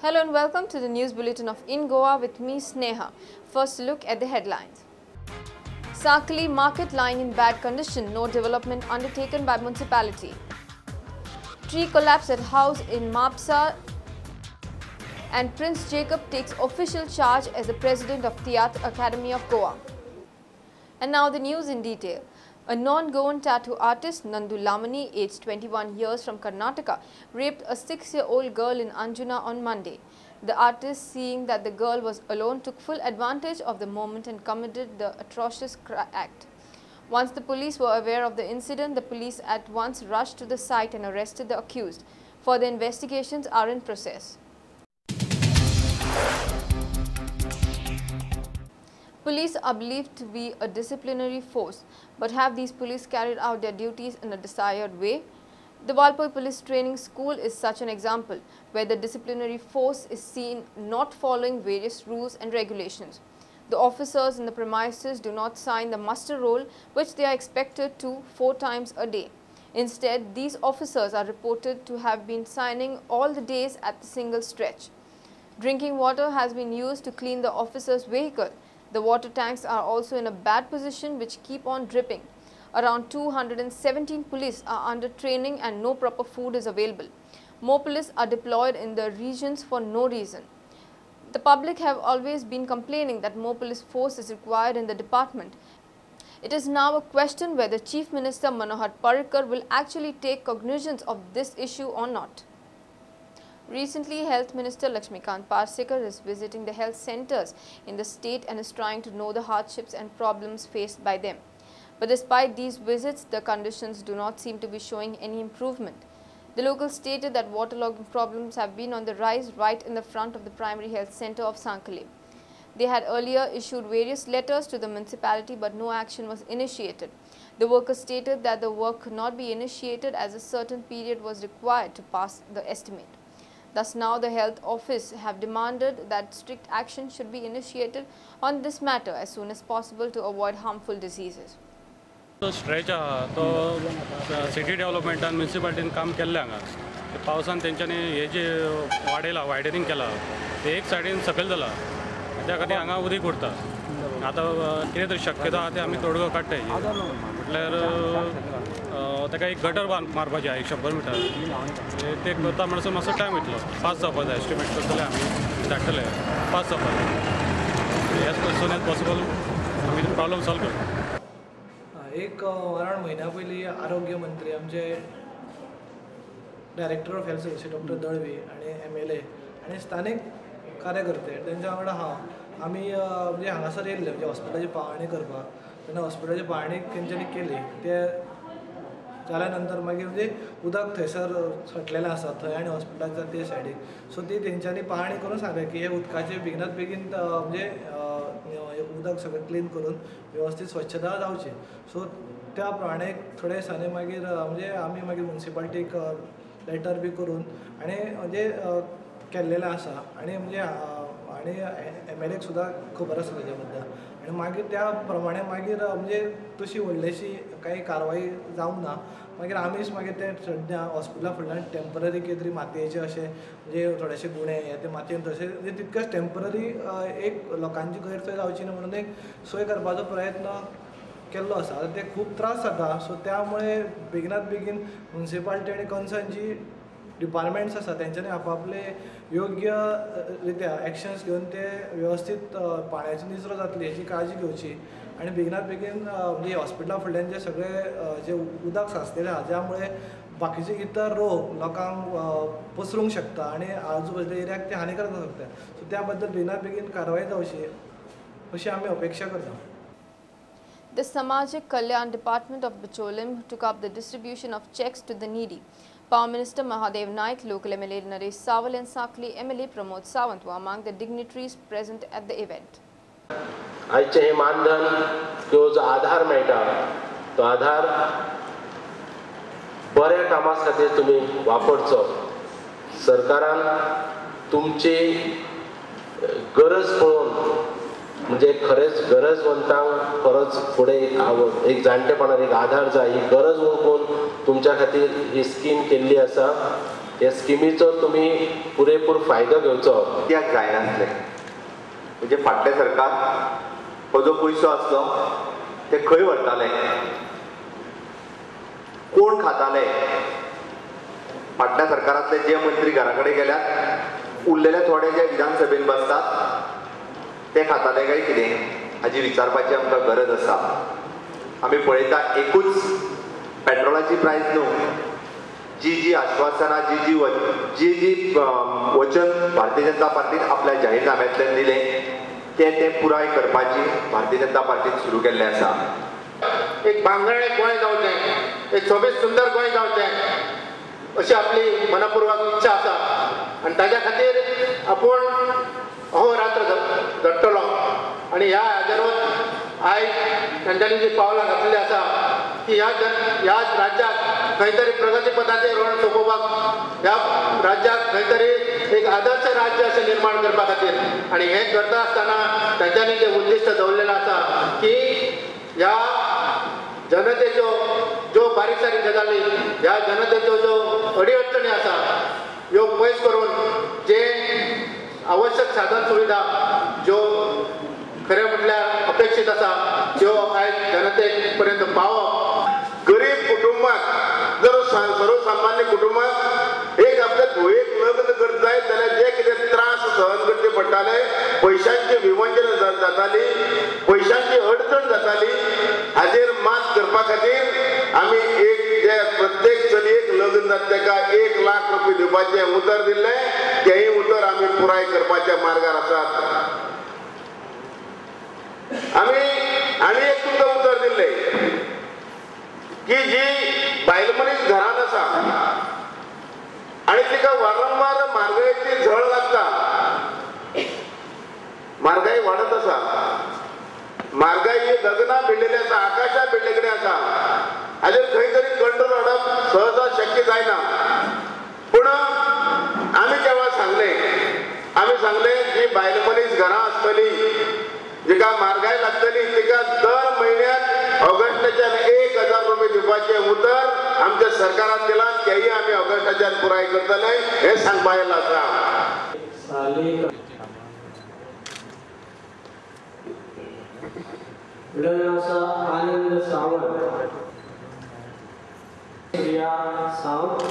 Hello and welcome to the news bulletin of In Goa with me Sneha. First look at the headlines. Sakali market line in bad condition, no development undertaken by municipality. Tree collapse at house in Mapsa and Prince Jacob takes official charge as the president of Theatre Academy of Goa. And now the news in detail. A non-Goan tattoo artist, Nandu Lamani, aged 21 years from Karnataka, raped a 6-year-old girl in Anjuna on Monday. The artist, seeing that the girl was alone, took full advantage of the moment and committed the atrocious act. Once the police were aware of the incident, the police at once rushed to the site and arrested the accused. Further investigations are in process. Police are believed to be a disciplinary force, but have these police carried out their duties in a desired way? The Walpur Police Training School is such an example, where the disciplinary force is seen not following various rules and regulations. The officers in the premises do not sign the muster roll, which they are expected to 4 times a day. Instead, these officers are reported to have been signing all the days at the single stretch. Drinking water has been used to clean the officer's vehicle. The water tanks are also in a bad position, which keep on dripping. Around 217 police are under training and no proper food is available. More police are deployed in the regions for no reason. The public have always been complaining that more police force is required in the department. It is now a question whether Chief Minister Manohar Parrikar will actually take cognizance of this issue or not. Recently, Health Minister Lakshmikant Parsekar is visiting the health centers in the state and is trying to know the hardships and problems faced by them. But despite these visits, the conditions do not seem to be showing any improvement. The locals stated that waterlogging problems have been on the rise right in the front of the primary health center of Sankale. They had earlier issued various letters to the municipality, but no action was initiated. The workers stated that the work could not be initiated as a certain period was required to pass the estimate. Thus now the health office have demanded that strict action should be initiated on this matter as soon as possible to avoid harmful diseases. तो stretch तो city डेव्हलपमेंटान म्युनिसिपालिटीन काम केल्लें हांगा पावसान तेंच्यांनी हे जे वाडयला widening केला ते एक सायडीन सकयल जाला त्या खातीर हांगा उदीक उरता आतां कितें तरी शक्यता आहा ते आमी तोडगो काडटाय म्हटल्यार ताका एक गटर मारपाचें आहा 100 मिटर ते करता म्हणसर मातसो टायम वयतलो 5 जावपा जाय एस्टिमेट करतले आमी धाडटले 5 जावपा जाय एज सून एज पॉसिबल आमी प्रॉब्लम सॉल्व करता एक वराण महिन्या पयलीं आरोग्य मंत्री आमचे director of health service doctor Dalvi आनी MLA आनी स्थानीक कार्यकर्ते तेंच्या वांगडा आमी म्हणजे हांगासर येयल्ले म्हणजे हॉस्पिटलाची पाहणी करपाक तेन्ना हॉस्पिटलाची पाहणी तेंच्यांनी केली ते जाल्या नंतर मागीर म्हणजे उदक थंयसर सटलेलें आसा थंय आनी हॉस्पिटलाच्या ते सायडीक सो ती तेंच्यांनी पाहणी करून सांगलें की हे उदकाचे बेगिनात बेगीन म्हणजे उदक सगळें क्लीन करून वेवस्थीत स्वच्छता जावची सो त्या प्रमाणे थोडे दिसांनी मागीर म्हणजे आमी मागीर म्युनिसिपालिटीक लेटर बी करून आनी म्हणजे केल्लेलें आसा आनी म्हणजे आनी MLAक सुद्दां खबर आसा तेच्या बद्दल आनी मागीर त्या प्रमाणे मागीर म्हणजे तशी व्हडलीशी काही कारवाई जावंक ना मागीर आमीच मागीर ते सद्या हॉस्पिटला फुडल्यान टेम्पररी कितें तरी मातयेचे अशें म्हणजे थोडेशे गुणे हे ते मातयेन तशें म्हणजे तितकेच टेम्पररी एक लोकांची गैरसोय जावची न्हू म्हणून एक सोय करपाचो प्रयत्न केल्लो आसा ते खूब त्रास जाता सो त्यामुळे बेगिनात बेगीन म्युनिसिपालिटी आनी कन्सर्न जी डिपार्टमेंट्स आसा तेंच्यांनी आपापले योग्य रित्या एक्शन्स घेवन ते वेवस्थीत पाण्याची निचरो जातली हेची काळजी घेवची आनी बेगिनात बेगीन म्हणजे हॉस्पिटला फुडल्यान जे सगळे जे उदक साचलेलें आहा ज्यामुळे बाकीचे इतर रोग लोकांक पसरूंक शकता आनी आजूबाजूच्या एरियाक ते हानिकारक जावंक शकता सो त्या बद्दल बेगिनात बेगीन कारवाय जावची अशी आमी अपेक्षा करता. The Samajik Kalyan Department of Bicholim took up the distribution of checks to the needy. Power Minister Mahadev Naik, local MLA Naresh Sawal and Sakali MLA Pramod Sawant were among the dignitaries present at the event. आयचे हे मानधन किंवा जो आधार मेळटा तो आधार बऱ्या कामा खातीर तुमी वापरचो सरकारान तुमची गरज पळोवन म्हणजे खरेंच गरजवंतांक खरोच फुडें एक जाणटेपणान एक आधार जाय ही गरज वळखून तुमच्या खातीर ही स्कीम केल्ली आसा ह्या स्किमीचो तुम्ही पुरेपूर फायदो घेवचो. कित्याक जायनासलें म्हणजे फाटले सरकार हो जो पयसो आसलो ते खंय व्हरताले, कोण खाताले. फाटल्या सरकारांतले जे मंत्री घरा कडेन गेल्यात उरलेले थोडे जे विधानसभेन बसतात ते खाताले काय कितें हाजी विचारपाची आमकां गरज आसा. आमी पळयता एकूच पेट्रोलाची प्रायस न्हू, जी आश्वासनां जी वचन भारतीय जनता पार्टीन आपल्या जाहीरनाम्यांतल्यान दिलें ते पुराय करपाची भारतीय जनता पार्टीन सुरू केल्लें आसा. एक बांगडे गोंय जावचें, एक सोबीत सुंदर गोंय जावचें अशी आपली मनपूर्वक इच्छा आसा आनी ताज्या खातीर आपूण अहोरात्र झडटलो. आनी ह्या हाजेरूच आयज तांच्यांनी जी पावलां घातलेली आसा की ह्या राज्याक खंय तरी प्रगती पथाचेर व्हरून चोकोवपाक, ह्या राज्याक खंय तरी एक आदर्श राज्य अशें निर्माण करपा खातीर. आनी हें करता आसतना तांच्यांनी जें उद्दिश्ट दवरलेलें आसा की ह्या जनतेच्यो ज्यो बारीक सारीक गजाली, ह्या जनतेच्यो ज्यो अडीअडचणी आसा ह्यो पयस करून जे आवश्यक साधन सुविधा ज्यो खरें म्हटल्यार अपेक्षीत आसा त्यो आयज जनते पर्यंत पावप. गरीब कुटुंबाक जर सर्वसामान्य कुटुंबाक एक आपल्या धुवेक लग्न करत जायत जाल्यार जे कितें त्रास सहन करचे पडटाले, पयशांची विवंचना जाताली, पयशांची अडचण जाताली, हाजेर मात करपा खातीर आमी एक जे प्रत्येक चलयेक लग्न जाता ताका 1 लाख रुपया दिवपाचें उतर दिल्लें. तेंय उतर आमी पुराय करपाच्या मार्गार आसात. आमी आनी एक तुमकां उतर दिल्लें की जी बायल मनीस घरांत आसा आनी तिका वारंवार म्हारगायेची झळ लागता, म्हारगाय वाडत आसा, म्हारगाय ही गगना भिडलेली आसा, आकाशा भिडले कडेन आसा, हाजेर खंय तरी कंट्रोल हाडप सहजा शक्य जायना. पूण आमी जेव्हा सांगले जी बायल मनीस घरां आसतली जिका म्हारगाय लागतली तिका दर म्हयन्याक ऑगस्टाच्यान 1000 रुपया दिवपाचें उतर आमच्या सरकारान दिलां. तेही आमी ऑगस्टाच्यान पुराय करतले हें सांगपा येयल्लें आसा. आनंद सावंत,